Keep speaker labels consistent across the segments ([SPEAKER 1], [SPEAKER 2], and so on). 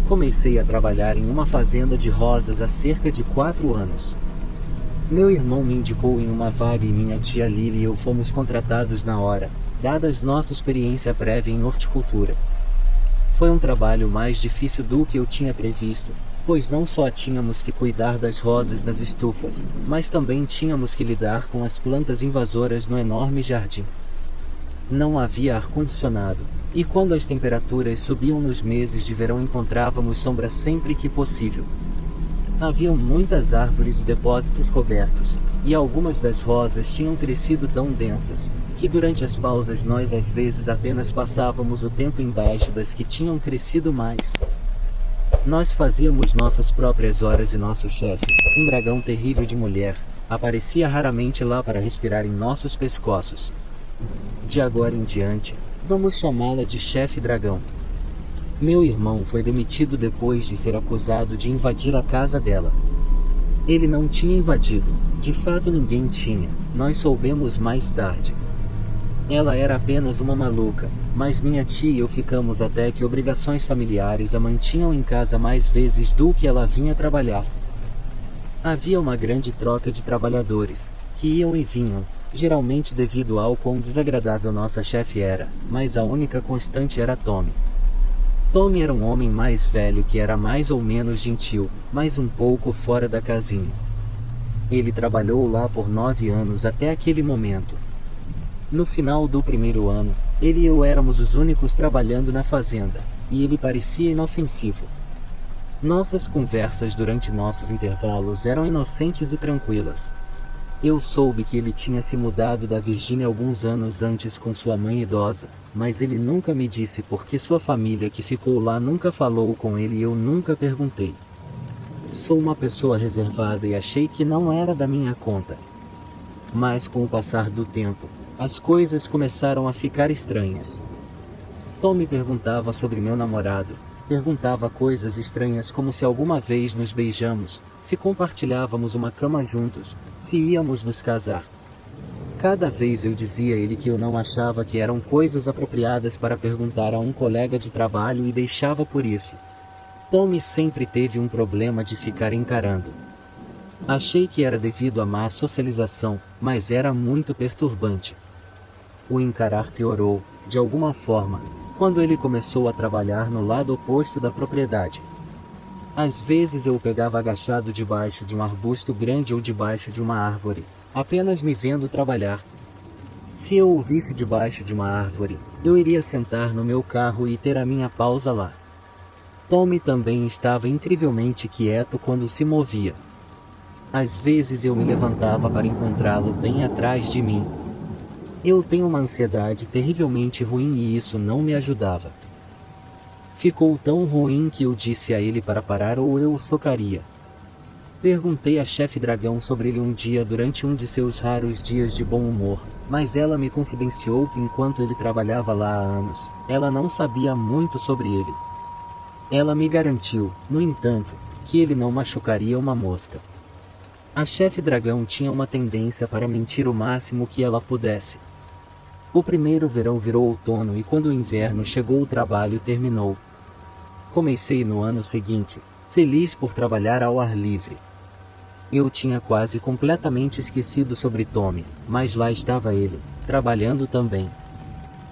[SPEAKER 1] Comecei a trabalhar em uma fazenda de rosas há cerca de 4 anos. Meu irmão me indicou em uma vaga e minha tia Lili e eu fomos contratados na hora, dadas nossa experiência prévia em horticultura. Foi um trabalho mais difícil do que eu tinha previsto, pois não só tínhamos que cuidar das rosas nas estufas, mas também tínhamos que lidar com as plantas invasoras no enorme jardim. Não havia ar-condicionado, e quando as temperaturas subiam nos meses de verão encontrávamos sombra sempre que possível. Haviam muitas árvores e depósitos cobertos, e algumas das rosas tinham crescido tão densas, que durante as pausas nós às vezes apenas passávamos o tempo embaixo das que tinham crescido mais. Nós fazíamos nossas próprias horas e nosso chefe, um dragão terrível de mulher, aparecia raramente lá para respirar em nossos pescoços. De agora em diante, vamos chamá-la de chefe dragão. Meu irmão foi demitido depois de ser acusado de invadir a casa dela. Ele não tinha invadido, de fato ninguém tinha, nós soubemos mais tarde. Ela era apenas uma maluca, mas minha tia e eu ficamos até que obrigações familiares a mantinham em casa mais vezes do que ela vinha trabalhar. Havia uma grande troca de trabalhadores, que iam e vinham, geralmente devido ao quão desagradável nossa chefe era, mas a única constante era Tommy. Tommy era um homem mais velho que era mais ou menos gentil, mas um pouco fora da casinha. Ele trabalhou lá por 9 anos até aquele momento. No final do primeiro ano, ele e eu éramos os únicos trabalhando na fazenda, e ele parecia inofensivo. Nossas conversas durante nossos intervalos eram inocentes e tranquilas. Eu soube que ele tinha se mudado da Virgínia alguns anos antes com sua mãe idosa, mas ele nunca me disse porque sua família que ficou lá nunca falou com ele e eu nunca perguntei. Sou uma pessoa reservada e achei que não era da minha conta. Mas com o passar do tempo, as coisas começaram a ficar estranhas. Tom me perguntava sobre meu namorado, perguntava coisas estranhas como se alguma vez nos beijamos, se compartilhávamos uma cama juntos, se íamos nos casar. Cada vez eu dizia a ele que eu não achava que eram coisas apropriadas para perguntar a um colega de trabalho e deixava por isso. Tommy sempre teve um problema de ficar encarando. Achei que era devido à má socialização, mas era muito perturbante. O encarar piorou, de alguma forma, quando ele começou a trabalhar no lado oposto da propriedade. Às vezes eu o pegava agachado debaixo de um arbusto grande ou debaixo de uma árvore, apenas me vendo trabalhar. Se eu o visse debaixo de uma árvore, eu iria sentar no meu carro e ter a minha pausa lá. Tommy também estava incrivelmente quieto quando se movia. Às vezes eu me levantava para encontrá-lo bem atrás de mim. Eu tenho uma ansiedade terrivelmente ruim e isso não me ajudava. Ficou tão ruim que eu disse a ele para parar ou eu o socaria. Perguntei à chefe dragão sobre ele um dia durante um de seus raros dias de bom humor, mas ela me confidenciou que enquanto ele trabalhava lá há anos, ela não sabia muito sobre ele. Ela me garantiu, no entanto, que ele não machucaria uma mosca. A chefe dragão tinha uma tendência para mentir o máximo que ela pudesse. O primeiro verão virou outono e quando o inverno chegou o trabalho terminou. Comecei no ano seguinte, feliz por trabalhar ao ar livre. Eu tinha quase completamente esquecido sobre Tommy, mas lá estava ele, trabalhando também.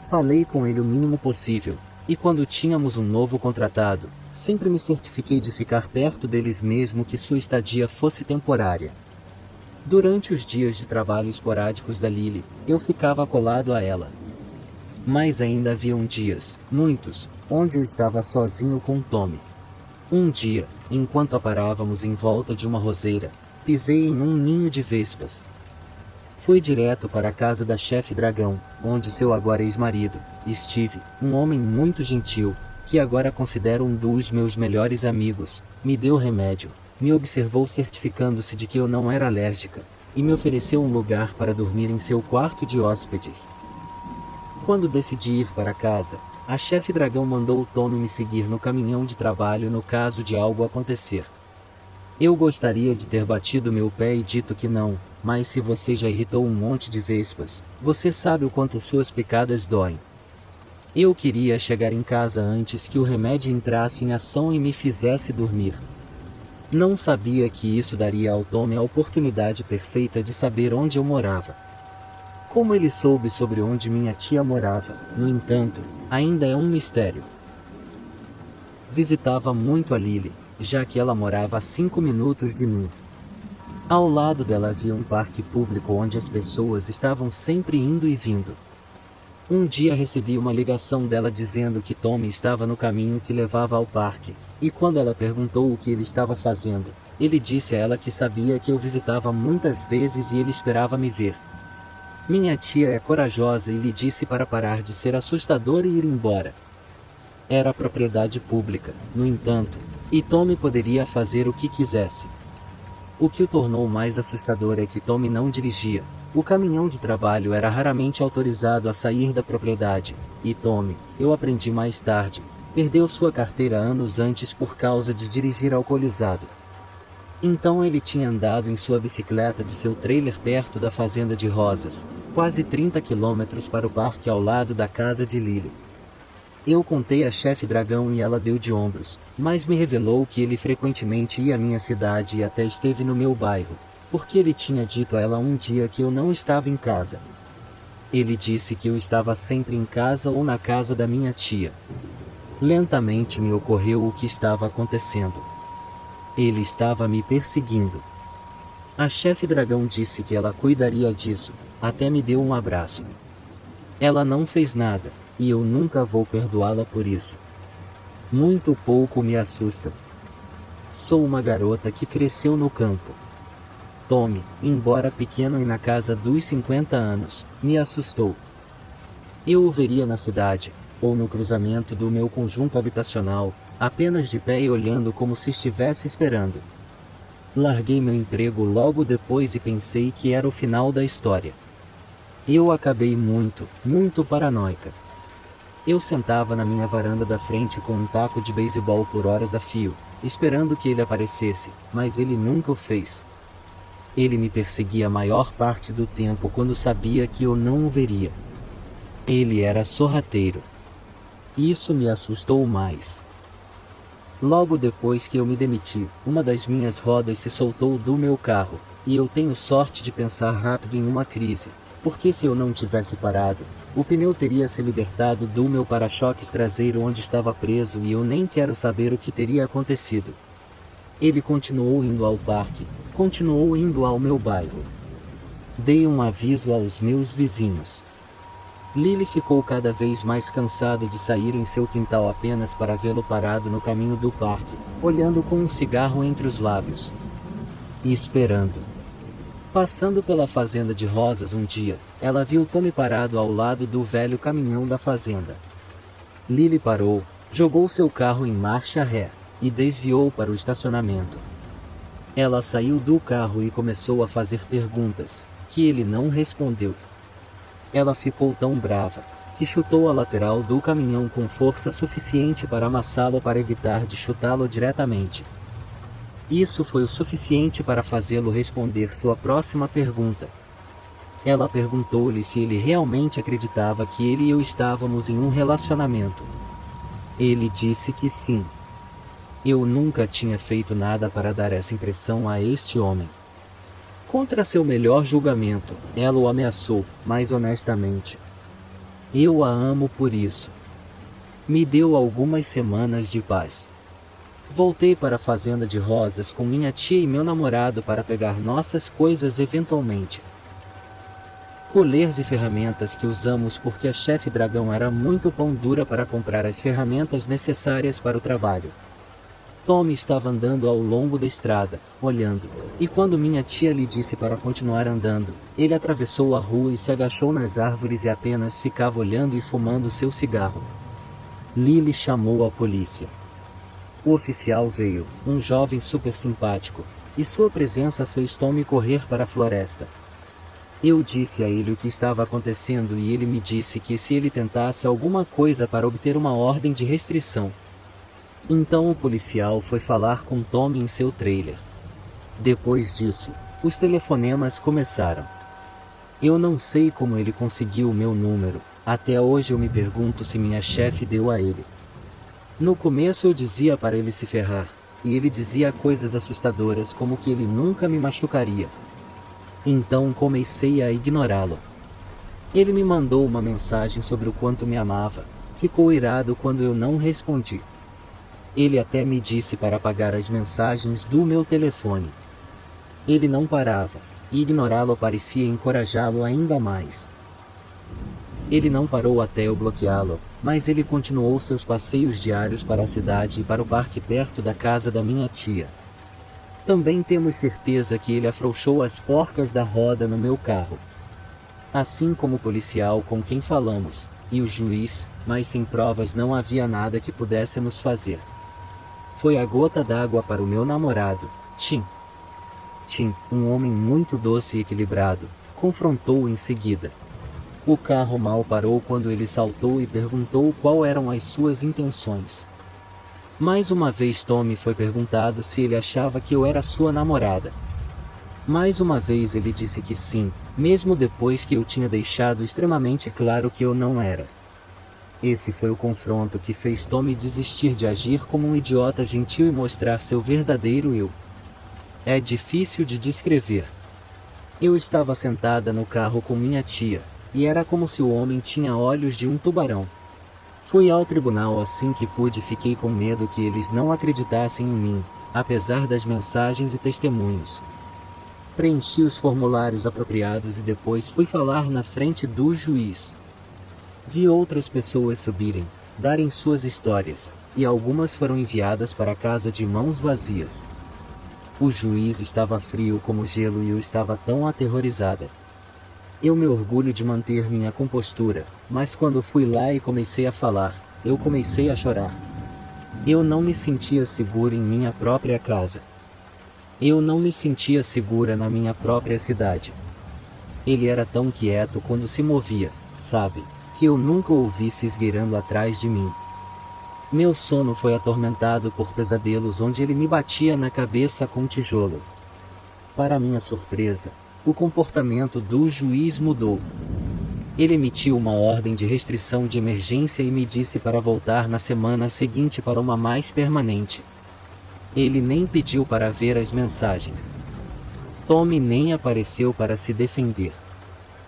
[SPEAKER 1] Falei com ele o mínimo possível, e quando tínhamos um novo contratado, sempre me certifiquei de ficar perto deles mesmo que sua estadia fosse temporária. Durante os dias de trabalho esporádicos da Lily, eu ficava colado a ela. Mas ainda haviam dias, muitos, onde eu estava sozinho com Tommy. Um dia, enquanto aparávamos em volta de uma roseira, pisei em um ninho de vespas. Fui direto para a casa da chefe dragão, onde seu agora ex-marido, Steve, um homem muito gentil, que agora considero um dos meus melhores amigos, me deu remédio, me observou certificando-se de que eu não era alérgica, e me ofereceu um lugar para dormir em seu quarto de hóspedes. Quando decidi ir para casa, a chefe dragão mandou o Tommy me seguir no caminhão de trabalho no caso de algo acontecer. Eu gostaria de ter batido meu pé e dito que não, mas se você já irritou um monte de vespas, você sabe o quanto suas picadas doem. Eu queria chegar em casa antes que o remédio entrasse em ação e me fizesse dormir. Não sabia que isso daria ao Tommy a oportunidade perfeita de saber onde eu morava. Como ele soube sobre onde minha tia morava, no entanto, ainda é um mistério. Visitava muito a Lily, já que ela morava a 5 minutos de mim. Ao lado dela havia um parque público onde as pessoas estavam sempre indo e vindo. Um dia recebi uma ligação dela dizendo que Tommy estava no caminho que levava ao parque, e quando ela perguntou o que ele estava fazendo, ele disse a ela que sabia que eu visitava muitas vezes e ele esperava me ver. Minha tia é corajosa e lhe disse para parar de ser assustadora e ir embora. Era propriedade pública, no entanto, e Tommy poderia fazer o que quisesse. O que o tornou mais assustador é que Tommy não dirigia. O caminhão de trabalho era raramente autorizado a sair da propriedade, e Tommy, eu aprendi mais tarde, perdeu sua carteira anos antes por causa de dirigir alcoolizado. Então ele tinha andado em sua bicicleta de seu trailer perto da fazenda de Rosas, quase 30 quilômetros para o parque ao lado da casa de Lily. Eu contei a chefe Dragão e ela deu de ombros, mas me revelou que ele frequentemente ia à minha cidade e até esteve no meu bairro, porque ele tinha dito a ela um dia que eu não estava em casa. Ele disse que eu estava sempre em casa ou na casa da minha tia. Lentamente me ocorreu o que estava acontecendo. Ele estava me perseguindo. A chefe Dragão disse que ela cuidaria disso, até me deu um abraço. Ela não fez nada, e eu nunca vou perdoá-la por isso. Muito pouco me assusta. Sou uma garota que cresceu no campo. Tommy, embora pequeno e na casa dos 50 anos, me assustou. Eu o veria na cidade, ou no cruzamento do meu conjunto habitacional, apenas de pé e olhando como se estivesse esperando. Larguei meu emprego logo depois e pensei que era o final da história. Eu acabei muito paranoica. Eu sentava na minha varanda da frente com um taco de beisebol por horas a fio, esperando que ele aparecesse, mas ele nunca o fez. Ele me perseguia a maior parte do tempo quando sabia que eu não o veria. Ele era sorrateiro. Isso me assustou mais. Logo depois que eu me demiti, uma das minhas rodas se soltou do meu carro, e eu tenho sorte de pensar rápido em uma crise, porque se eu não tivesse parado, o pneu teria se libertado do meu para-choques traseiro onde estava preso e eu nem quero saber o que teria acontecido. Ele continuou indo ao parque, continuou indo ao meu bairro. Dei um aviso aos meus vizinhos. Lily ficou cada vez mais cansada de sair em seu quintal apenas para vê-lo parado no caminho do parque, olhando com um cigarro entre os lábios. E esperando. Passando pela fazenda de Rosas um dia, ela viu Tommy parado ao lado do velho caminhão da fazenda. Lily parou, jogou seu carro em marcha ré, e desviou para o estacionamento. Ela saiu do carro e começou a fazer perguntas, que ele não respondeu. Ela ficou tão brava, que chutou a lateral do caminhão com força suficiente para amassá-lo para evitar de chutá-lo diretamente. Isso foi o suficiente para fazê-lo responder sua próxima pergunta. Ela perguntou-lhe se ele realmente acreditava que ele e eu estávamos em um relacionamento. Ele disse que sim. Eu nunca tinha feito nada para dar essa impressão a este homem. Contra seu melhor julgamento, ela o ameaçou, mas honestamente. Eu a amo por isso. Me deu algumas semanas de paz. Voltei para a fazenda de Rosas com minha tia e meu namorado para pegar nossas coisas eventualmente. Colheres e ferramentas que usamos porque a chefe Dragão era muito pão dura para comprar as ferramentas necessárias para o trabalho. Tommy estava andando ao longo da estrada, olhando, e quando minha tia lhe disse para continuar andando, ele atravessou a rua e se agachou nas árvores e apenas ficava olhando e fumando seu cigarro. Lily chamou a polícia. O oficial veio, um jovem super simpático, e sua presença fez Tommy correr para a floresta. Eu disse a ele o que estava acontecendo e ele me disse que se ele tentasse alguma coisa para obter uma ordem de restrição. Então o policial foi falar com Tommy em seu trailer. Depois disso, os telefonemas começaram. Eu não sei como ele conseguiu o meu número, Até hoje eu me pergunto se minha chefe deu a ele. No começo eu dizia para ele se ferrar, e ele dizia coisas assustadoras como que ele nunca me machucaria. Então comecei a ignorá-lo. Ele me mandou uma mensagem sobre o quanto me amava, ficou irado quando eu não respondi. Ele até me disse para apagar as mensagens do meu telefone. Ele não parava, e ignorá-lo parecia encorajá-lo ainda mais. Ele não parou até eu bloqueá-lo, mas ele continuou seus passeios diários para a cidade e para o parque perto da casa da minha tia. Também temos certeza que ele afrouxou as porcas da roda no meu carro. Assim como o policial com quem falamos, e o juiz, mas sem provas não havia nada que pudéssemos fazer. Foi a gota d'água para o meu namorado, Tim. Tim, um homem muito doce e equilibrado, confrontou-o em seguida. O carro mal parou quando ele saltou e perguntou qual eram as suas intenções. Mais uma vez Tommy foi perguntado se ele achava que eu era sua namorada. Mais uma vez ele disse que sim, mesmo depois que eu tinha deixado extremamente claro que eu não era. Esse foi o confronto que fez Tommy desistir de agir como um idiota gentil e mostrar seu verdadeiro eu. É difícil de descrever. Eu estava sentada no carro com minha tia, e era como se o homem tinha olhos de um tubarão. Fui ao tribunal assim que pude e fiquei com medo que eles não acreditassem em mim, apesar das mensagens e testemunhos. Preenchi os formulários apropriados e depois fui falar na frente do juiz. Vi outras pessoas subirem, darem suas histórias, e algumas foram enviadas para casa de mãos vazias. O juiz estava frio como gelo e eu estava tão aterrorizada. Eu me orgulho de manter minha compostura, mas quando fui lá e comecei a falar, eu comecei a chorar. Eu não me sentia segura em minha própria casa. Eu não me sentia segura na minha própria cidade. Ele era tão quieto quando se movia, sabe, que eu nunca o ouvi se esgueirando atrás de mim. Meu sono foi atormentado por pesadelos onde ele me batia na cabeça com um tijolo. Para minha surpresa, o comportamento do juiz mudou. Ele emitiu uma ordem de restrição de emergência e me disse para voltar na semana seguinte para uma mais permanente. Ele nem pediu para ver as mensagens. Tommy nem apareceu para se defender.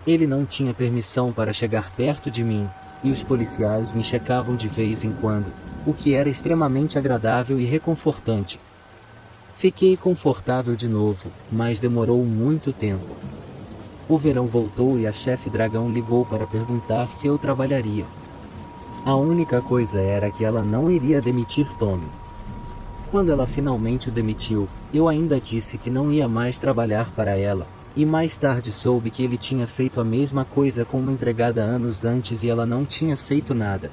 [SPEAKER 1] Ele não tinha permissão para chegar perto de mim, e os policiais me checavam de vez em quando, o que era extremamente agradável e reconfortante. Fiquei confortável de novo, mas demorou muito tempo. O verão voltou e a chefe Dragão ligou para perguntar se eu trabalharia. A única coisa era que ela não iria demitir Tommy. Quando ela finalmente o demitiu, eu ainda disse que não ia mais trabalhar para ela, e mais tarde soube que ele tinha feito a mesma coisa com uma empregada anos antes e ela não tinha feito nada.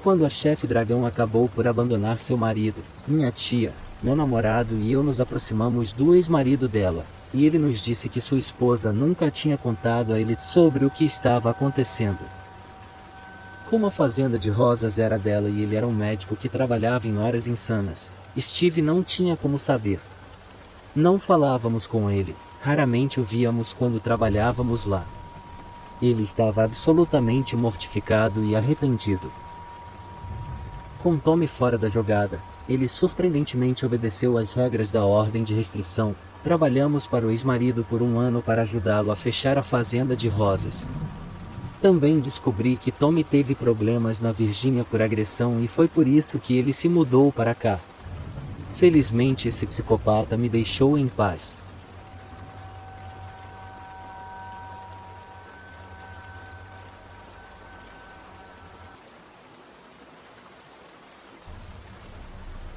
[SPEAKER 1] Quando a chefe Dragão acabou por abandonar seu marido, minha tia, meu namorado e eu nos aproximamos do ex-marido dela, e ele nos disse que sua esposa nunca tinha contado a ele sobre o que estava acontecendo. Como a fazenda de rosas era dela e ele era um médico que trabalhava em horas insanas, Steve não tinha como saber. Não falávamos com ele, raramente o víamos quando trabalhávamos lá. Ele estava absolutamente mortificado e arrependido. Com Tommy fora da jogada, ele surpreendentemente obedeceu às regras da ordem de restrição. Trabalhamos para o ex-marido por um ano para ajudá-lo a fechar a fazenda de rosas. Também descobri que Tommy teve problemas na Virgínia por agressão e foi por isso que ele se mudou para cá. Felizmente esse psicopata me deixou em paz.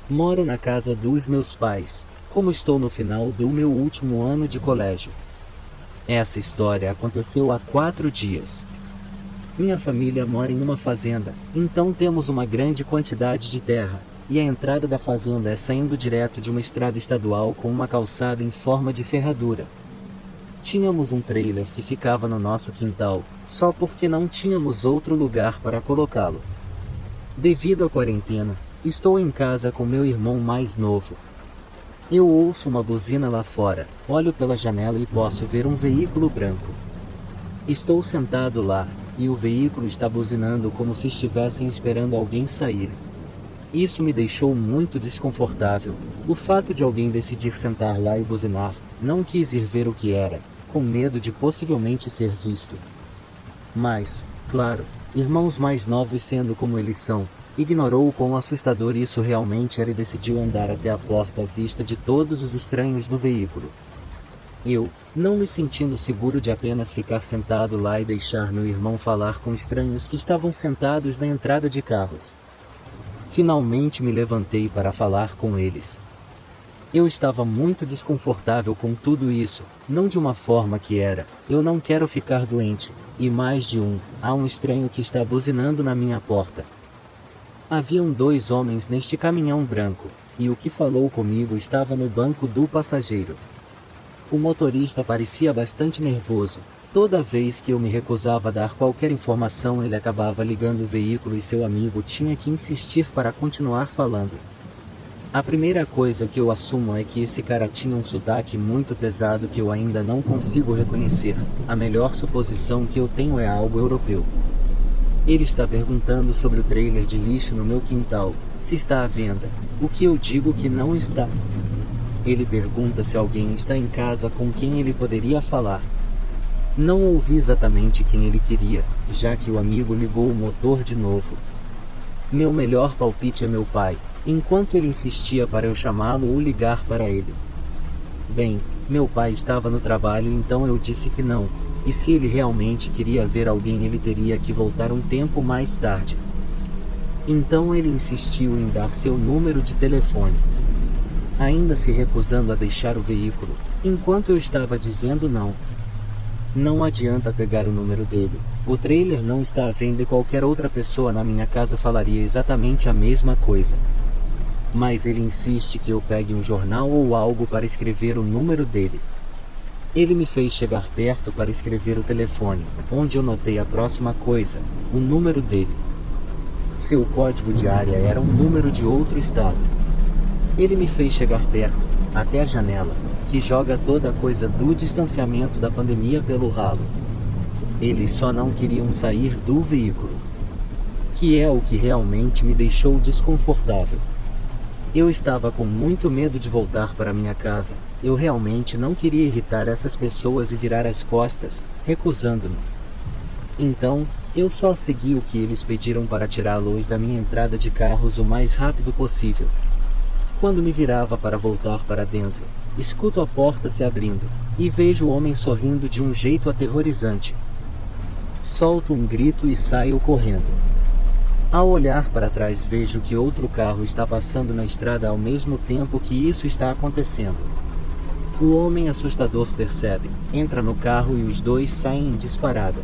[SPEAKER 1] Moro na casa dos meus pais, como estou no final do meu último ano de colégio. Essa história aconteceu há 4 dias. Minha família mora em uma fazenda, então temos uma grande quantidade de terra, e a entrada da fazenda é saindo direto de uma estrada estadual com uma calçada em forma de ferradura. Tínhamos um trailer que ficava no nosso quintal, só porque não tínhamos outro lugar para colocá-lo. Devido à quarentena, estou em casa com meu irmão mais novo. Eu ouço uma buzina lá fora, olho pela janela e posso ver um veículo branco. Estou sentado lá, e o veículo está buzinando como se estivessem esperando alguém sair. Isso me deixou muito desconfortável. O fato de alguém decidir sentar lá e buzinar, não quis ir ver o que era, com medo de possivelmente ser visto. Mas, claro, irmãos mais novos sendo como eles são, ignorou o quão assustador isso realmente era e decidiu andar até a porta à vista de todos os estranhos no veículo. Eu, não me sentindo seguro de apenas ficar sentado lá e deixar meu irmão falar com estranhos que estavam sentados na entrada de carros. Finalmente me levantei para falar com eles. Eu estava muito desconfortável com tudo isso, não de uma forma que era, eu não quero ficar doente, e mais de há um estranho que está buzinando na minha porta. Haviam 2 homens neste caminhão branco, e o que falou comigo estava no banco do passageiro. O motorista parecia bastante nervoso. Toda vez que eu me recusava a dar qualquer informação, ele acabava ligando o veículo e seu amigo tinha que insistir para continuar falando. A primeira coisa que eu assumo é que esse cara tinha um sotaque muito pesado que eu ainda não consigo reconhecer. A melhor suposição que eu tenho é algo europeu. Ele está perguntando sobre o trailer de lixo no meu quintal, se está à venda, o que eu digo que não está. Ele pergunta se alguém está em casa com quem ele poderia falar. Não ouvi exatamente quem ele queria, já que o amigo ligou o motor de novo. Meu melhor palpite é meu pai, enquanto ele insistia para eu chamá-lo ou ligar para ele. Bem, meu pai estava no trabalho, então eu disse que não, e se ele realmente queria ver alguém ele teria que voltar um tempo mais tarde. Então ele insistiu em dar seu número de telefone. Ainda se recusando a deixar o veículo, enquanto eu estava dizendo não. Não adianta pegar o número dele. O trailer não está à venda e qualquer outra pessoa na minha casa falaria exatamente a mesma coisa. Mas ele insiste que eu pegue um jornal ou algo para escrever o número dele. Ele me fez chegar perto para escrever o telefone, onde eu notei a próxima coisa, o número dele. Seu código de área era um número de outro estado. Ele me fez chegar perto, até a janela, que joga toda a coisa do distanciamento da pandemia pelo ralo. Eles só não queriam sair do veículo. Que é o que realmente me deixou desconfortável. Eu estava com muito medo de voltar para minha casa. Eu realmente não queria irritar essas pessoas e virar as costas, recusando-me. Então, eu só segui o que eles pediram para tirar a luz da minha entrada de carros o mais rápido possível. Quando me virava para voltar para dentro, escuto a porta se abrindo, e vejo o homem sorrindo de um jeito aterrorizante. Solto um grito e saio correndo. Ao olhar para trás vejo que outro carro está passando na estrada ao mesmo tempo que isso está acontecendo. O homem assustador percebe, entra no carro e os 2 saem em disparada.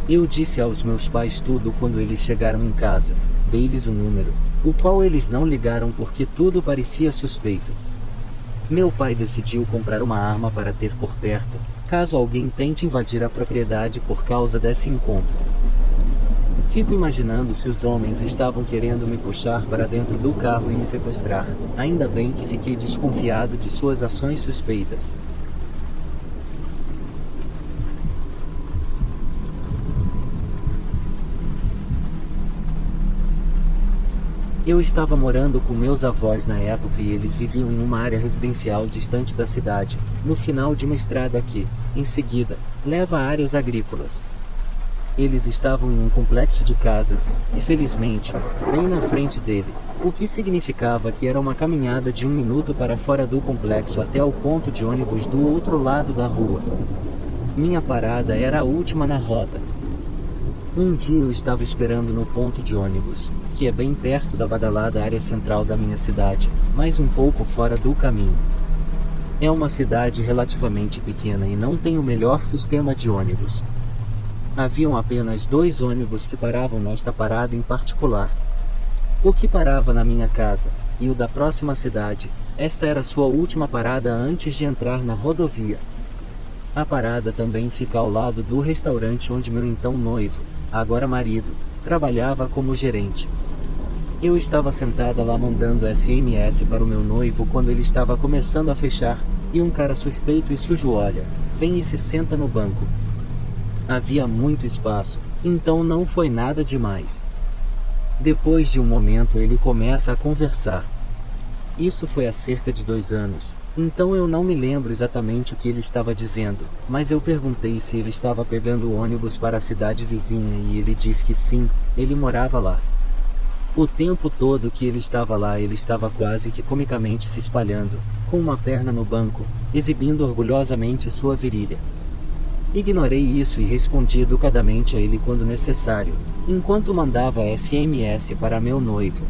[SPEAKER 1] Eu disse aos meus pais tudo quando eles chegaram em casa, dei-lhes o número, o qual eles não ligaram porque tudo parecia suspeito. Meu pai decidiu comprar uma arma para ter por perto, caso alguém tente invadir a propriedade por causa desse encontro. Fico imaginando se os homens estavam querendo me puxar para dentro do carro e me sequestrar. Ainda bem que fiquei desconfiado de suas ações suspeitas. Eu estava morando com meus avós na época e eles viviam em uma área residencial distante da cidade, no final de uma estrada que, em seguida, leva a áreas agrícolas. Eles estavam em um complexo de casas, e felizmente, bem na frente dele, o que significava que era uma caminhada de 1 minuto para fora do complexo até o ponto de ônibus do outro lado da rua. Minha parada era a última na rota. Um dia eu estava esperando no ponto de ônibus, que é bem perto da badalada área central da minha cidade, mas um pouco fora do caminho. É uma cidade relativamente pequena e não tem o melhor sistema de ônibus. Haviam apenas 2 ônibus que paravam nesta parada em particular. O que parava na minha casa, e o da próxima cidade, esta era sua última parada antes de entrar na rodovia. A parada também fica ao lado do restaurante onde meu então noivo, agora marido, trabalhava como gerente. Eu estava sentada lá mandando SMS para o meu noivo quando ele estava começando a fechar, e um cara suspeito e sujo olha, vem e se senta no banco. Havia muito espaço, Então não foi nada demais. Depois de um momento ele começa a conversar. Isso foi há cerca de 2 anos, então eu não me lembro exatamente o que ele estava dizendo, mas eu perguntei se ele estava pegando o ônibus para a cidade vizinha e ele disse que sim, ele morava lá. O tempo todo que ele estava lá ele estava quase que comicamente se espalhando, com uma perna no banco, exibindo orgulhosamente sua virilha. Ignorei isso e respondi educadamente a ele quando necessário, enquanto mandava SMS para meu noivo.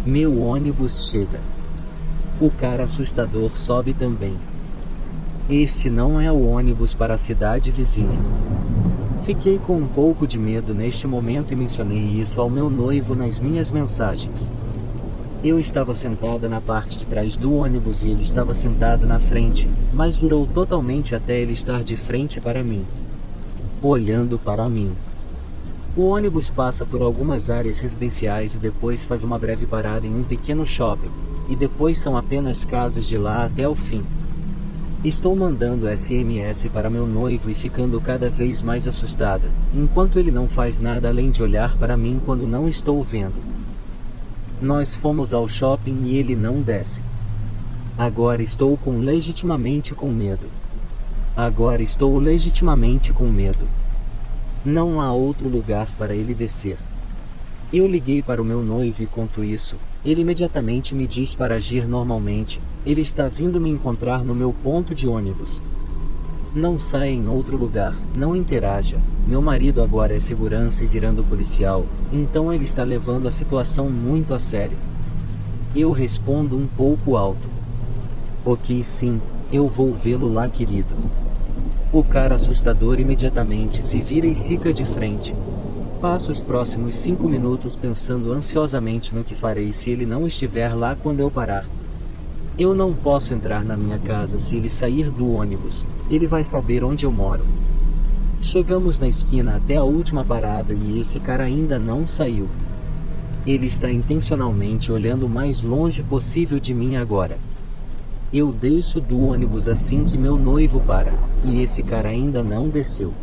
[SPEAKER 1] Meu ônibus chega. O cara assustador sobe também. Este não é o ônibus para a cidade vizinha. Fiquei com um pouco de medo neste momento e mencionei isso ao meu noivo nas minhas mensagens. Eu estava sentada na parte de trás do ônibus e ele estava sentado na frente, mas virou totalmente até ele estar de frente para mim. Olhando para mim. O ônibus passa por algumas áreas residenciais e depois faz uma breve parada em um pequeno shopping, e depois são apenas casas de lá até o fim. Estou mandando SMS para meu noivo e ficando cada vez mais assustada, enquanto ele não faz nada além de olhar para mim quando não estou vendo. Nós fomos ao shopping e ele não desce. Agora estou legitimamente com medo. Agora estou legitimamente com medo. Não há outro lugar para ele descer. Eu liguei para o meu noivo e conto isso. Ele imediatamente me diz para agir normalmente. Ele está vindo me encontrar no meu ponto de ônibus. Não saia em outro lugar, não interaja. Meu marido agora é segurança e virando policial, então ele está levando a situação muito a sério. Eu respondo um pouco alto. Ok, sim, eu vou vê-lo lá, querido. O cara assustador imediatamente se vira e fica de frente. Passo os próximos 5 minutos pensando ansiosamente no que farei se ele não estiver lá quando eu parar. Eu não posso entrar na minha casa se ele sair do ônibus, ele vai saber onde eu moro. Chegamos na esquina até a última parada e esse cara ainda não saiu. Ele está intencionalmente olhando o mais longe possível de mim agora. Eu desço do ônibus assim que meu noivo para, e esse cara ainda não desceu.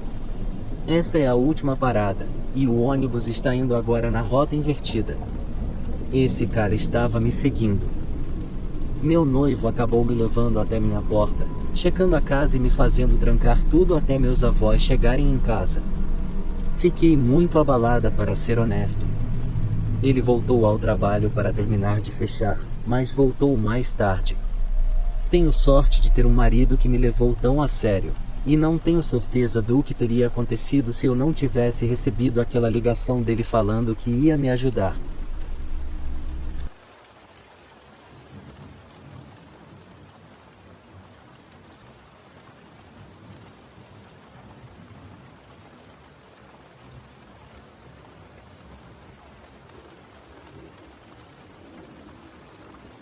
[SPEAKER 1] Esta é a última parada, e o ônibus está indo agora na rota invertida. Esse cara estava me seguindo. Meu noivo acabou me levando até minha porta, checando a casa e me fazendo trancar tudo até meus avós chegarem em casa. Fiquei muito abalada, para ser honesto. Ele voltou ao trabalho para terminar de fechar, mas voltou mais tarde. Tenho sorte de ter um marido que me levou tão a sério, e não tenho certeza do que teria acontecido se eu não tivesse recebido aquela ligação dele falando que ia me ajudar.